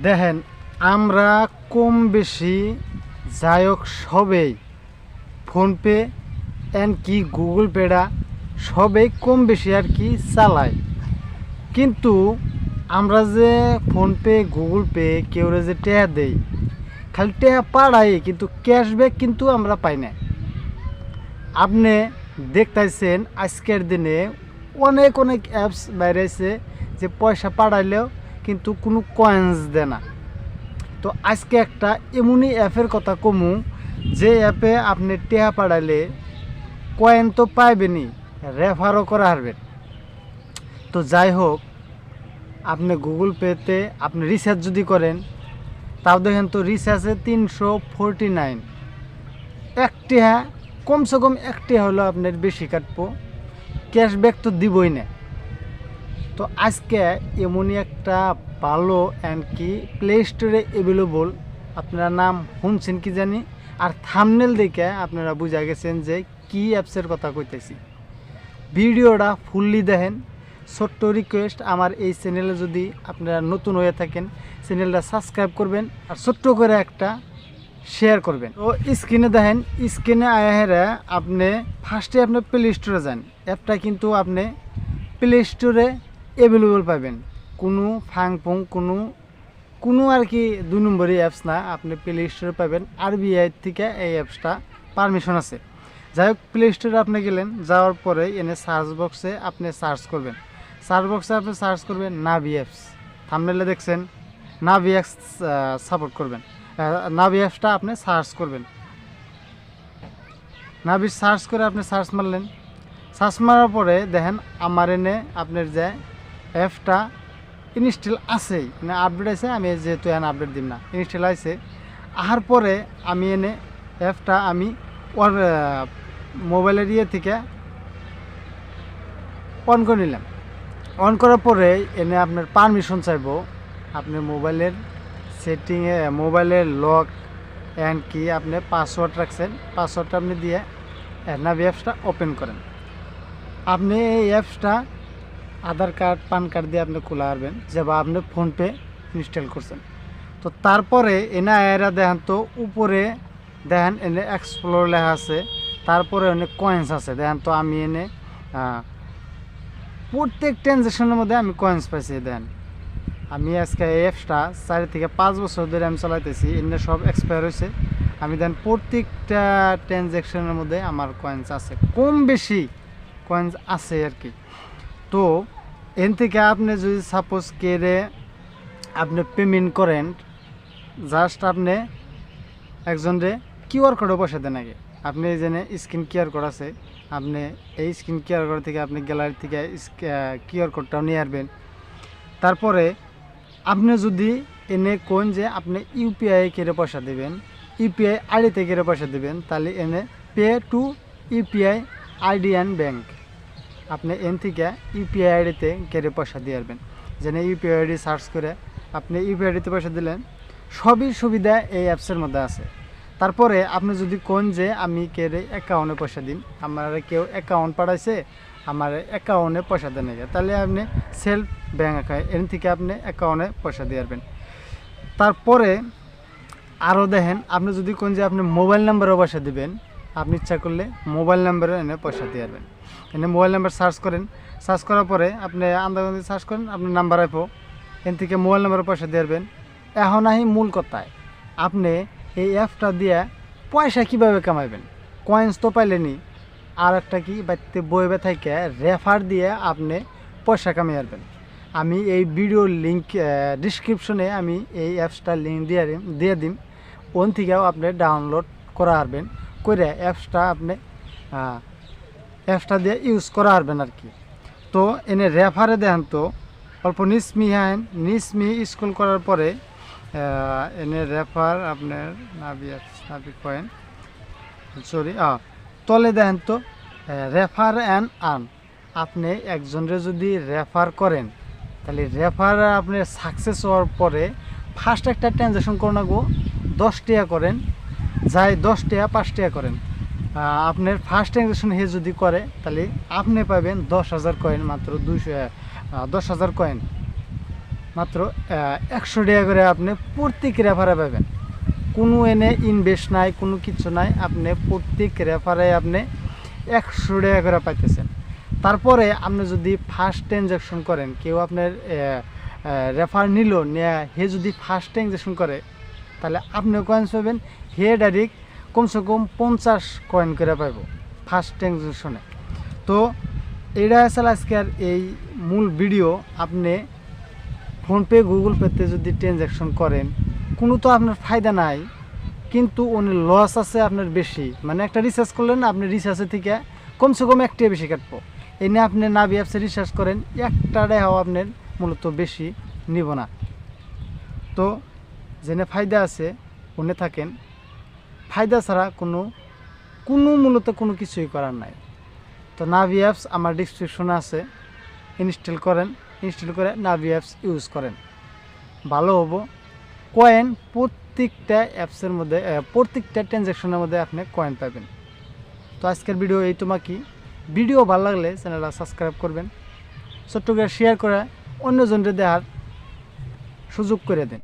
দেখেন আমরা কম বেশি যাই হোক সবেই ফোনপে এন কি গুগল পেটা সবেই কম বেশি আর কি চালায়। কিন্তু আমরা যে ফোনপে গুগল পে কেউ যে টেয়া দেই খালি টেয়া পাড়াই, কিন্তু ক্যাশব্যাক কিন্তু আমরা পাই না। আপনি দেখতেছেন আজকের দিনে অনেক অনেক অ্যাপস বাইরেছে যে পয়সা পাঠাইলেও কিন্তু কোনো কয়েন্স দেয় না। তো আজকে একটা এমনই অ্যাপের কথা কমু যে অ্যাপে আপনি টেহা পাঠাইলে কয়েন তো পাইবেনই, রেফারও করা হারবেন। তো যাই হোক, আপনি গুগল পেতে আপনি রিচার্জ যদি করেন তাও দেখেন তো রিচার্জে 349 এক টেহা, কমসে কম এক টেহা হলো আপনার বেশি কাটবো, ক্যাশব্যাক তো দিবই না। তো আজকে এমনই একটা ভালো অ্যান্ড কি প্লে স্টোরে অ্যাভেলেবল, আপনারা নাম শুনছেন কি জানি, আর থাম্বনেল দেখে আপনারা বুঝা গেছেন যে কি অ্যাপসের কথা কইতেছি। ভিডিওটা ফুললি দেখেন। ছোট্ট রিকোয়েস্ট, আমার এই চ্যানেলে যদি আপনারা নতুন হয়ে থাকেন চ্যানেলটা সাবস্ক্রাইব করবেন আর ছোট্ট করে একটা শেয়ার করবেন। তো স্ক্রিনে দেখেন, স্ক্রিনে আয়া আপনি ফার্স্টে আপনি প্লে স্টোরে যান। অ্যাপটা কিন্তু আপনি প্লে স্টোরে অ্যাভেলেবল পাবেন, কোনো ফাংফুং কোনো আর কি 2 নম্বরই অ্যাপস না, আপনি প্লে স্টোরে পাবেন। আরবিআই থেকে এই অ্যাপসটা পারমিশন আছে। যাই হোক, প্লে স্টোরে আপনি গেলেন, যাওয়ার পরে এনে সার্চ বক্সে আপনি সার্চ করবেন। সার্চ বক্সে আপনি সার্চ করবেন নাভি অ্যাপস। থাম্বনেলে দেখছেন নাভি অ্যাপস সাপোর্ট করবেন, নাভি অ্যাপসটা আপনি সার্চ করবেন। নাভি সার্চ করে আপনি সার্চ মারলেন। সার্চ মারার পরে দেখেন আমার এনে আপনার যে অ্যাপটা ইনস্টল আছে, মানে আপডেট আছে, আমি যেহেতু এনে আপডেট দিম না, ইনস্টল আছে। আসার পরে আমি এনে অ্যাপটা আমি ওর মোবাইলের ইয়ে থেকে অন করে নিলাম। অন করার পরে এনে আপনার পারমিশন চাইব, আপনার মোবাইলের সেটিংয়ে মোবাইলের লক অ্যান্ড কি আপনি পাসওয়ার্ড রাখছেন, পাসওয়ার্ডটা আপনি দিয়ে নাভি অ্যাপসটা ওপেন করেন। আপনি এই অ্যাপসটা আধার কার্ড পান কার্ড দিয়ে আপনি খোলা পারবেন, যেবা আপনি ফোনপে ইনস্টল করছেন। তো তারপরে এনে এরা দেখেন তো উপরে দেখেন এনে এক্সপ্লোর লেখা আছে, তারপরে অনেক কয়েন্স আছে দেখেন তো। আমি এনে প্রত্যেক ট্রানজ্যাকশনের মধ্যে আমি কয়েন্স পাইছি। দেন আমি আজকে এই অ্যাপসটা 4 থেকে 5 বছর ধরে আমি চালাইতেছি, এনে সব এক্সপায়ার হয়েছে। আমি দেন প্রত্যেকটা ট্রানজ্যাকশনের মধ্যে আমার কয়েন্স আছে, কম বেশি কয়েন্স আছে আর কি। তো এন থেকে আপনি যদি সাপোজ কেড়ে আপনি পেমেন্ট করেন, জাস্ট আপনি একজনরে কিউআর কোডও পয়সা দেন আগে। আপনি এই জন্য স্ক্রিন কিউআর কোড আছে, আপনি এই স্ক্রিন কিউআর কোড থেকে আপনি গ্যালারি থেকে কিউআর কোডটাও নিয়ে আসবেন। তারপরে আপনি যদি এনে কোন যে আপনি ইউপিআই কেড়ে পয়সা দেবেন, ইউপিআই আইডিতে কেড়ে পয়সা দেবেন, তাহলে এনে pay to UPI ID and bank, আপনি এন থেকে ইউপিআই আইডিতে কেড়ে পয়সা দিয়ে আসবেন। যেন ইউপিআই আইডি সার্চ করে আপনি ইউপিআই আইডিতে পয়সা দিলেন, সবই সুবিধা এই অ্যাপসের মধ্যে আছে। তারপরে আপনি যদি কোন যে আমি কেড়ে অ্যাকাউন্টে পয়সা দিন, আমার কেউ অ্যাকাউন্ট পাঠাইছে আমার অ্যাকাউন্টে পয়সা দেন, তাহলে আপনি সেলফ ব্যাঙ্ক অ্যাকাউন্ট এন থেকে আপনি অ্যাকাউন্টে পয়সা দিয়ে আসবেন। তারপরে আরও দেখেন, আপনি যদি কোন যে আপনি মোবাইল নাম্বারও পয়সা দিবেন, আপনি ইচ্ছা করলে মোবাইল নাম্বারও এনে পয়সা দিয়ে আসবেন। এনে মোবাইল নাম্বার সার্চ করেন, সার্চ করার পরে আপনি আন্দাজ সার্চ করেন, আপনার নাম্বার আইব, এন থেকে মোবাইল নাম্বারে পয়সা দিয়ে আসবেন। এখন আহি মূল কথায়, আপনি এই অ্যাপটা দিয়ে পয়সা কীভাবে কামাইবেন। কয়েন্স তো পাইলেনি, আর একটা কি বাড়িতে বইবে থেকে রেফার দিয়ে আপনি পয়সা কামিয়ে আসবেন। আমি এই ভিডিওর লিঙ্ক ডিসক্রিপশনে আমি এই অ্যাপসটার লিঙ্ক দিয়ে দিম, ওন থেকেও আপনি ডাউনলোড করা পারবেন, করে অ্যাপসটা দিয়ে ইউজ করা পারবেন আর কি। তো এনে রেফারে দেখেন তো অল্প নিসমি স্কুল করার পরে এনে রেফার আপনার নাভি কয়েন সরি তলে দেখেন তো রেফার অ্যান্ড আর্ন। আপনি একজনরে যদি রেফার করেন, তাহলে রেফার আপনি সাকসেস হওয়ার পরে ফার্স্ট একটা ট্রানজ্যাকশন করে নাগো 10 টাকা করেন, যাই 10 টাকা 5 টাকা করেন। আপনার ফার্স্ট ট্রানজ্যাকশন হে যদি করে তাহলে আপনি পাবেন 10,000 কয়েন, মাত্র 10,000 কয়েন। মাত্র 100 টাকা করে আপনি প্রত্যেক রেফারে পাবেন। কোনো এনে ইনভেস্ট নাই, কোনো কিছু নাই, আপনি প্রত্যেক রেফারে আপনি 100 টাকা করে পাইতেছেন। তারপরে আপনি যদি ফার্স্ট ট্রানজ্যাকশন করেন, কেউ আপনার রেফার নিল নেয়া, হে যদি ফার্স্ট ট্রানজ্যাকশন করে তাহলে আপনিও কয়েন্স পাবেন, হে ডাইরেক্ট কমসে কম 50 কয়েন করে পাইব ফার্স্ট ট্রানজ্যাকশনে। তো এটা আসলে আজকের এই মূল ভিডিও। আপনি ফোনপে গুগল পেতে যদি ট্রানজ্যাকশন করেন কোনো তো আপনার ফায়দা নাই, কিন্তু অনেক লস আছে আপনার বেশি। মানে একটা রিচার্জ করলেন, আপনি রিচার্জের থেকে কমসে কম 1 টাকা বেশি কাটবো। এই নিয়ে আপনি নাভি অ্যাপসে রিচার্জ করেন, 1 টাকাও আপনার মূলত বেশি নিব না। তো জেনে ফায়দা আছে ওনে থাকেন, ফায়দা ছাড়া কোনো মূলত কোনো কিছুই করার নাই। তো নাভি অ্যাপস আমার ডিসক্রিপশনে আছে, ইনস্টল করেন, ইনস্টল করে নাভি অ্যাপস ইউজ করেন, ভালো হবো। কয়েন প্রত্যেকটা অ্যাপসের মধ্যে, প্রত্যেকটা ট্রানজ্যাকশনের মধ্যে আপনি কয়েন পাবেন। তো আজকের ভিডিও এই তোমাকে, ভিডিও ভালো লাগলে চ্যানেলটা সাবস্ক্রাইব করবেন, ছোট্ট করে শেয়ার করে অন্যজনকে দেখার সুযোগ করে দেন।